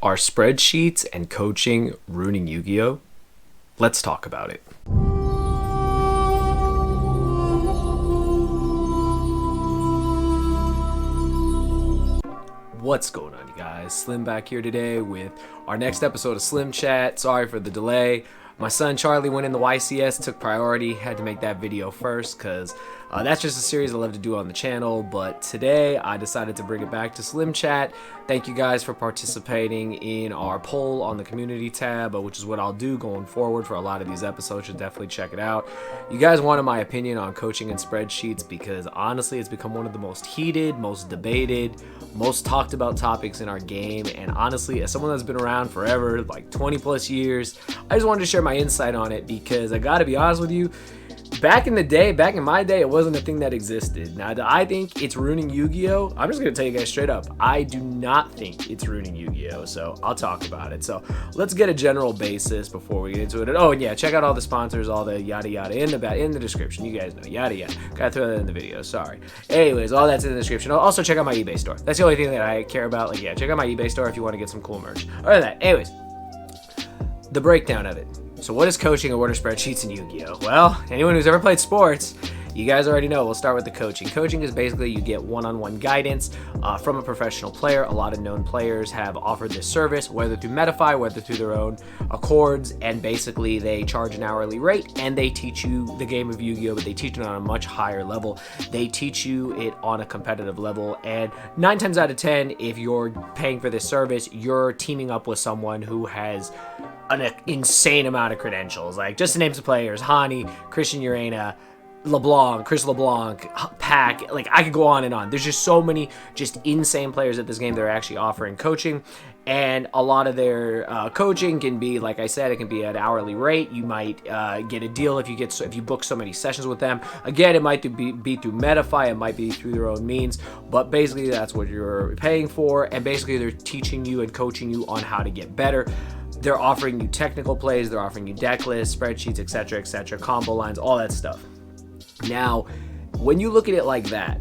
Are spreadsheets and coaching ruining Yu-Gi-Oh? Let's talk about it. What's going on, you guys? Slim back here today with our next episode of Slim Chat. Sorry for the delay. My son Charlie went in the YCS, took priority, had to make that video first because that's just a series I love to do on the channel. But today I decided to bring it back to Slim Chat. Thank you guys for participating in our poll on the community tab, which is what I'll do going forward for a lot of these episodes. Should definitely check it out. You guys wanted my opinion on coaching and spreadsheets because honestly it's become one of the most heated, most debated, most talked about topics in our game. And honestly, as someone that's been around forever, like 20 plus years, I just wanted to share my insight on it because I gotta be honest with you, back in my day, it wasn't a thing that existed. Now, do I think it's ruining Yu-Gi-Oh? I'm just gonna tell you guys straight up, I do not think it's ruining Yu-Gi-Oh, so I'll talk about it. So let's get a general basis before we get into it. Oh, and yeah, check out all the sponsors, all the yada yada in the description. You guys know, yada yada. Gotta throw that in the video, sorry. Anyways, all that's in the description. Also, check out my eBay store. That's the only thing that I care about. Like, yeah, check out my eBay store if you want to get some cool merch. Other than that, anyways, the breakdown of it. So what is coaching and what are spreadsheets in Yu-Gi-Oh? Well, anyone who's ever played sports, you guys already know. We'll start with the coaching. Coaching is basically you get one-on-one guidance from a professional player. A lot of known players have offered this service, whether through Metafy, whether through their own accords, and basically they charge an hourly rate and they teach you the game of Yu-Gi-Oh, but they teach it on a much higher level. They teach you it on a competitive level, and 9 times out of 10, if you're paying for this service, you're teaming up with someone who has an insane amount of credentials. Like, just to name some players: Hani, Christian Urena, Chris LeBlanc, Pack. Like, I could go on and on. There's just so many just insane players at this game that are actually offering coaching, and a lot of their coaching can be, like I said, it can be at hourly rate. You might get a deal if you book so many sessions with them. Again, it might be through Metafy, it might be through their own means, but basically that's what you're paying for, and basically they're teaching you and coaching you on how to get better. They're offering you technical plays, they're offering you deck lists, spreadsheets, etc., combo lines, all that stuff. Now, when you look at it like that,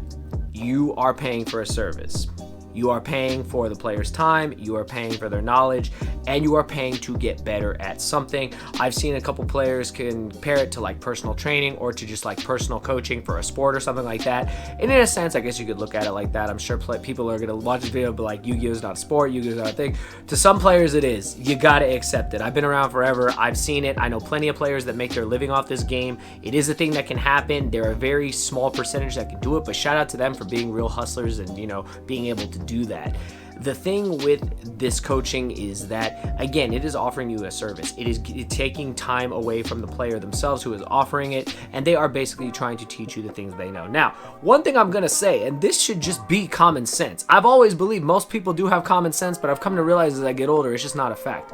you are paying for a service. You are paying for the player's time, you are paying for their knowledge, and you are paying to get better at something. I've seen a couple players compare it to like personal training or to just like personal coaching for a sport or something like that. And in a sense, I guess you could look at it like that. I'm sure people are going to watch this video and be like, Yu-Gi-Oh is not a sport, Yu-Gi-Oh is not a thing. To some players it is. You got to accept it. I've been around forever. I've seen it. I know plenty of players that make their living off this game. It is a thing that can happen. There are a very small percentage that can do it, but shout out to them for being real hustlers and, you know, being able to do that. The thing with this coaching is that, again, it is offering you a service. It is taking time away from the player themselves who is offering it, and they are basically trying to teach you the things they know. Now, one thing I'm gonna say, and this should just be common sense. I've always believed most people do have common sense, but I've come to realize as I get older, it's just not a fact.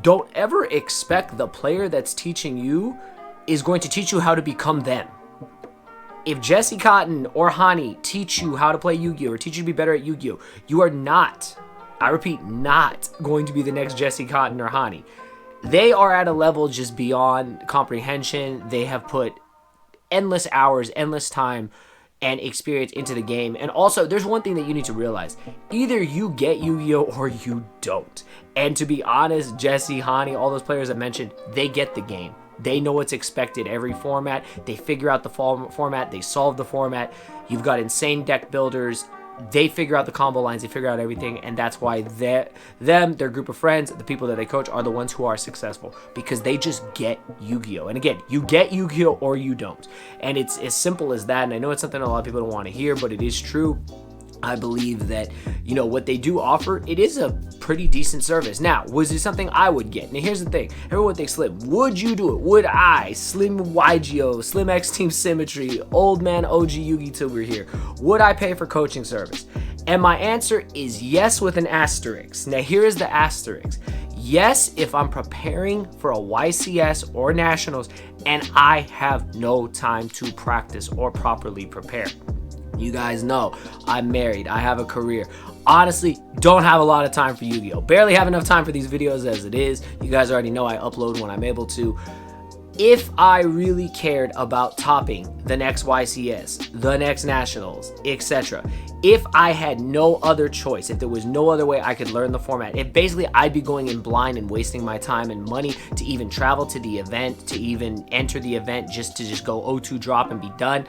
Don't ever expect the player that's teaching you is going to teach you how to become them. If Jesse Cotton or Hani teach you how to play Yu-Gi-Oh or teach you to be better at Yu-Gi-Oh, you are not, I repeat, not going to be the next Jesse Cotton or Hani. They are at a level just beyond comprehension. They have put endless hours, endless time, and experience into the game. And also, there's one thing that you need to realize. Either you get Yu-Gi-Oh or you don't. And to be honest, Jesse, Hani, all those players I mentioned, they get the game. They know what's expected every format. They figure out the format. They solve the format. You've got insane deck builders. They figure out the combo lines. They figure out everything. And that's why their group of friends, the people that they coach, are the ones who are successful. Because they just get Yu-Gi-Oh! And again, you get Yu-Gi-Oh! Or you don't. And it's as simple as that. And I know it's something a lot of people don't want to hear, but it is true. I believe that, you know, what they do offer, it is a pretty decent service. Now, was it something I would get? Now, here's the thing. Everyone thinks, Slim, would you do it? Would I, SlimYGO, Slim X Team Symmetry, Old Man OG Yugi till we're here, would I pay for coaching service? And my answer is yes with an asterisk. Now, here is the asterisk. Yes, if I'm preparing for a YCS or Nationals and I have no time to practice or properly prepare. You guys know I'm married, I have a career. Honestly, don't have a lot of time for Yu-Gi-Oh! Barely have enough time for these videos as it is. You guys already know I upload when I'm able to. If I really cared about topping the next YCS, the next Nationals, etc., if I had no other choice, if there was no other way I could learn the format, if basically I'd be going in blind and wasting my time and money to even travel to the event, to even enter the event, just to go O2 drop and be done,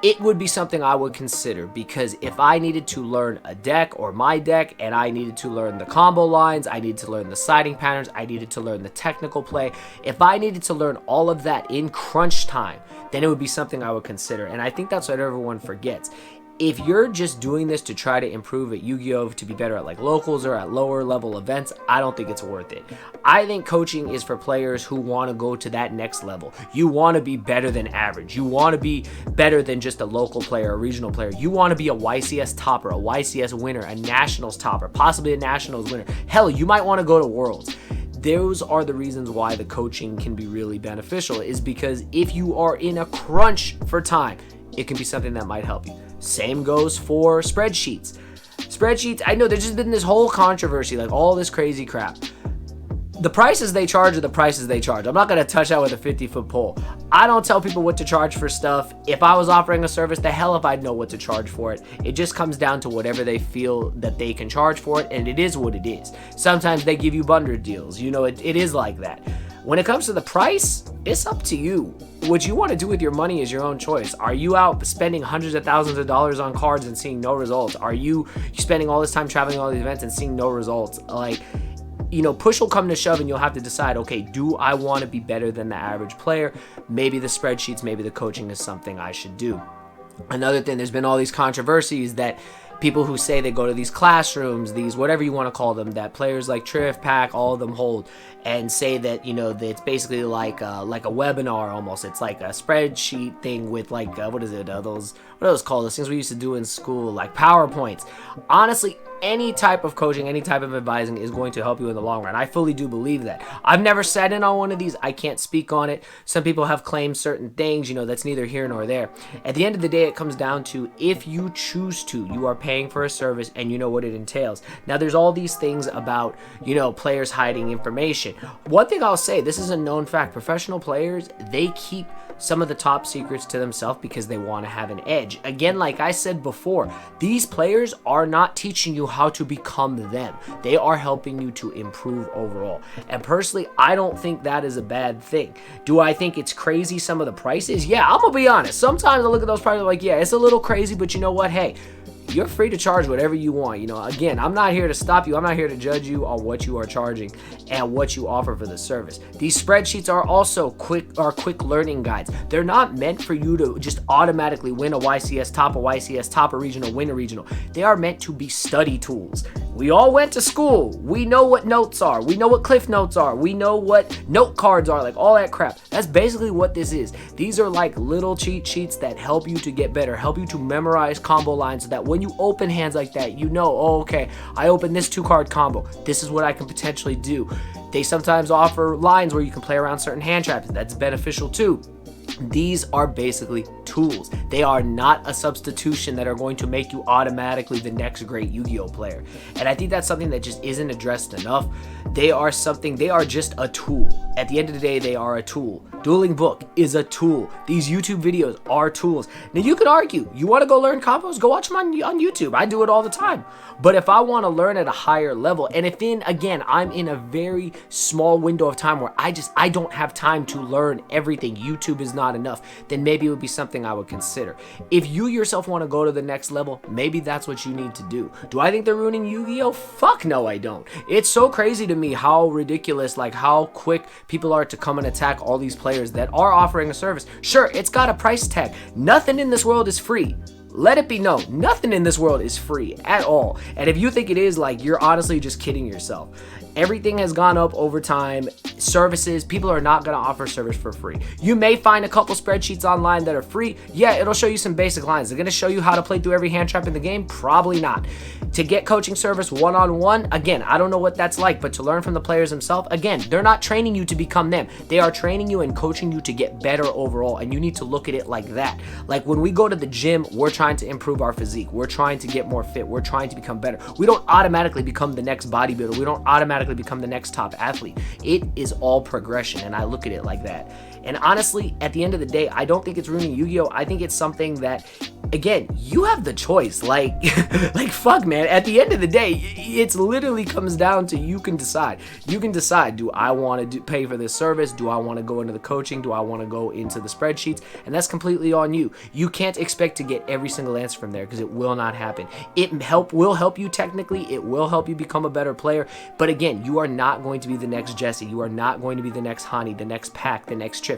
it would be something I would consider, because if I needed to learn a deck or my deck, and I needed to learn the combo lines, I needed to learn the siding patterns, I needed to learn the technical play, if I needed to learn all of that in crunch time, then it would be something I would consider. And I think that's what everyone forgets. If you're just doing this to try to improve at Yu-Gi-Oh, to be better at like locals or at lower level events, I don't think it's worth it. I think coaching is for players who want to go to that next level. You want to be better than average. You want to be better than just a local player, a regional player. You want to be a YCS topper, a YCS winner, a Nationals topper, possibly a Nationals winner. Hell, you might want to go to Worlds. Those are the reasons why the coaching can be really beneficial, is because if you are in a crunch for time, it can be something that might help you. Same goes for spreadsheets. Spreadsheets, I know there's just been this whole controversy, like all this crazy crap. The prices they charge are the prices they charge. I'm not going to touch that with a 50-foot pole. I don't tell people what to charge for stuff. If I was offering a service, the hell if I'd know what to charge for it. It just comes down to whatever they feel that they can charge for it, and it is what it is. Sometimes they give you bundle deals. You know, it is like that. When it comes to the price, it's up to you. What you want to do with your money is your own choice. Are you out spending hundreds of thousands of dollars on cards and seeing no results? Are you spending all this time traveling all these events and seeing no results? Like, you know, push will come to shove and you'll have to decide, okay, do I want to be better than the average player? Maybe the spreadsheets, maybe the coaching is something I should do. Another thing, there's been all these controversies that people who say they go to these classrooms, these whatever you want to call them, that players like Triff, Pack, all of them hold, and say that, you know, that it's basically like a webinar almost. It's like a spreadsheet thing with like what are those called? Those things we used to do in school, like PowerPoints. Honestly, any type of coaching, any type of advising is going to help you in the long run. I fully do believe that. I've never sat in on one of these. I can't speak on it. Some people have claimed certain things, you know, that's neither here nor there. At the end of the day, it comes down to, if you choose to, you are paying for a service and you know what it entails. Now, there's all these things about, you know, players hiding information. One thing I'll say, this is a known fact. Professional players, they keep some of the top secrets to themselves because they want to have an edge. Again, like I said before, these players are not teaching you how to become them. They are helping you to improve overall. And personally, I don't think that is a bad thing. Do I think it's crazy, some of the prices? Yeah, I'm gonna be honest. Sometimes I look at those prices like, yeah, it's a little crazy, but you know what? Hey, you're free to charge whatever you want. You know, again, I'm not here to stop you. I'm not here to judge you on what you are charging and what you offer for the service. These spreadsheets are also quick learning guides. They're not meant for you to just automatically win a YCS top, a regional, win a regional. They are meant to be study tools. We all went to school. We know what notes are. We know what cliff notes are. We know what note cards are, like all that crap. That's basically what this is. These are like little cheat sheets that help you to get better, help you to memorize combo lines, so that when you open hands like that, you know, oh, okay, I open this 2-card combo. This is what I can potentially do. They sometimes offer lines where you can play around certain hand traps. That's beneficial too. These are basically tools. They are not a substitution that are going to make you automatically the next great Yu-Gi-Oh player. And I think that's something that just isn't addressed enough. They are just a tool. At the end of the day, they are a tool. Dueling book is a tool. These YouTube videos are tools. Now, you could argue, you want to go learn combos? Go watch them on YouTube. I do it all the time. But if I want to learn at a higher level, and if I'm in a very small window of time where I don't have time to learn everything, YouTube is not enough, then maybe it would be something I would consider. If you yourself want to go to the next level, maybe that's what you need to do. Do I think they're ruining Yu-Gi-Oh? Fuck no, I don't. It's so crazy to me how ridiculous, like how quick people are to come and attack all these players that are offering a service. Sure, it's got a price tag. Nothing in this world is free. Let it be known, nothing in this world is free at all. And if you think it is, like, you're honestly just kidding yourself. Everything has gone up over time. Services, people are not going to offer service for free. You may find a couple spreadsheets online that are free. Yeah, it'll show you some basic lines. They're going to show you how to play through every hand trap in the game? Probably not. To get coaching service one-on-one, again, I don't know what that's like, but to learn from the players themselves, again, they're not training you to become them. They are training you and coaching you to get better overall, and you need to look at it like that. Like when we go to the gym, we're trying to improve our physique. We're trying to get more fit. We're trying to become better. We don't automatically become the next bodybuilder. We don't automatically become the next top athlete. It is all progression, and I look at it like that. And honestly, at the end of the day, I don't think it's ruining Yu-Gi-Oh! I think it's something that, again, you have the choice. Like, like fuck, man. At the end of the day, it's literally comes down to you can decide. You can decide, do I want to pay for this service? Do I want to go into the coaching? Do I want to go into the spreadsheets? And that's completely on you. You can't expect to get every single answer from there because it will not happen. It will help you technically. It will help you become a better player. But again, you are not going to be the next Jesse. You are not going to be the next Hani, the next Pac, the next Trip.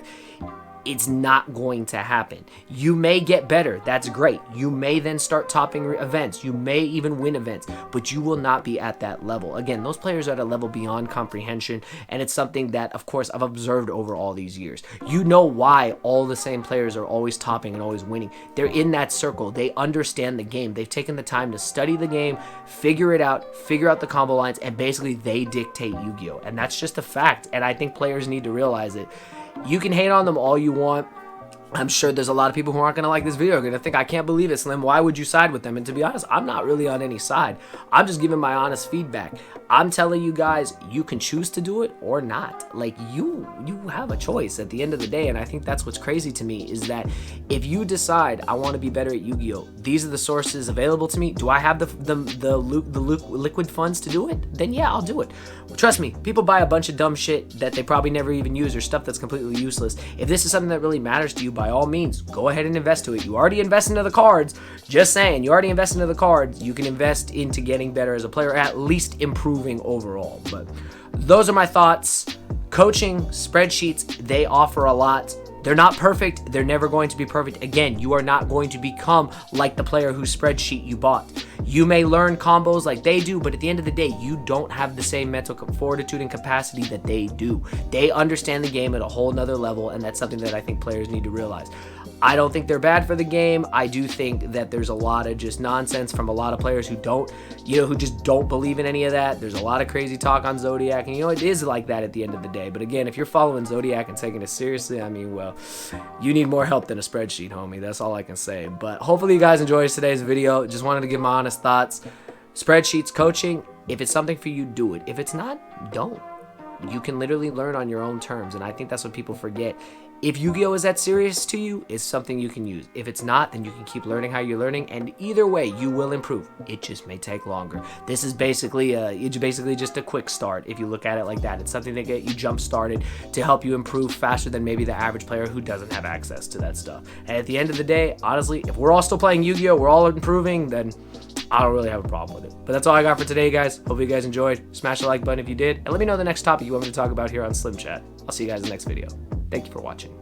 It's not going to happen. You may get better. That's great. You may then start topping events. You may even win events, but you will not be at that level. Again, those players are at a level beyond comprehension, and it's something that, of course, I've observed over all these years. You know why all the same players are always topping and always winning. They're in that circle. They understand the game. They've taken the time to study the game, figure it out, figure out the combo lines, and basically they dictate Yu-Gi-Oh! And that's just a fact, and I think players need to realize it. You can hate on them all you want. I'm sure there's a lot of people who aren't going to like this video, going to think, I can't believe it, Slim. Why would you side with them? And to be honest, I'm not really on any side. I'm just giving my honest feedback. I'm telling you guys, you can choose to do it or not. Like, you have a choice at the end of the day, and I think that's what's crazy to me, is that if you decide, I want to be better at Yu-Gi-Oh! These are the sources available to me. Do I have the liquid funds to do it? Then yeah, I'll do it. Trust me, people buy a bunch of dumb shit that they probably never even use, or stuff that's completely useless. If this is something that really matters to you, by all means, go ahead and invest to it. You already invest into the cards. Just saying, you already invest into the cards. You can invest into getting better as a player, at least improving overall. But those are my thoughts. Coaching, spreadsheets, they offer a lot. They're not perfect. They're never going to be perfect. Again, you are not going to become like the player whose spreadsheet you bought. You may learn combos like they do, but at the end of the day, you don't have the same mental fortitude and capacity that they do. They understand the game at a whole nother level, and that's something that I think players need to realize. I don't think they're bad for the game. I do think that there's a lot of just nonsense from a lot of players who don't, who just don't believe in any of that. There's a lot of crazy talk on Zodiac, and it is like that at the end of the day. But again, if you're following Zodiac and taking it seriously, I mean, well, you need more help than a spreadsheet, homie. That's all I can say. But hopefully you guys enjoyed today's video. Just wanted to give my honest thoughts. Spreadsheets, coaching, if it's something for you, do it. If it's not, don't. You can literally learn on your own terms, and I think that's what people forget. If Yu-Gi-Oh! Is that serious to you, it's something you can use. If it's not, then you can keep learning how you're learning, and either way, you will improve. It just may take longer. This is basically just a quick start if you look at it like that. It's something to get you jump-started to help you improve faster than maybe the average player who doesn't have access to that stuff. And at the end of the day, honestly, if we're all still playing Yu-Gi-Oh!, we're all improving, then I don't really have a problem with it. But that's all I got for today, guys. Hope you guys enjoyed. Smash the like button if you did, and let me know the next topic you want me to talk about here on Slim Chat. I'll see you guys in the next video. Thank you for watching.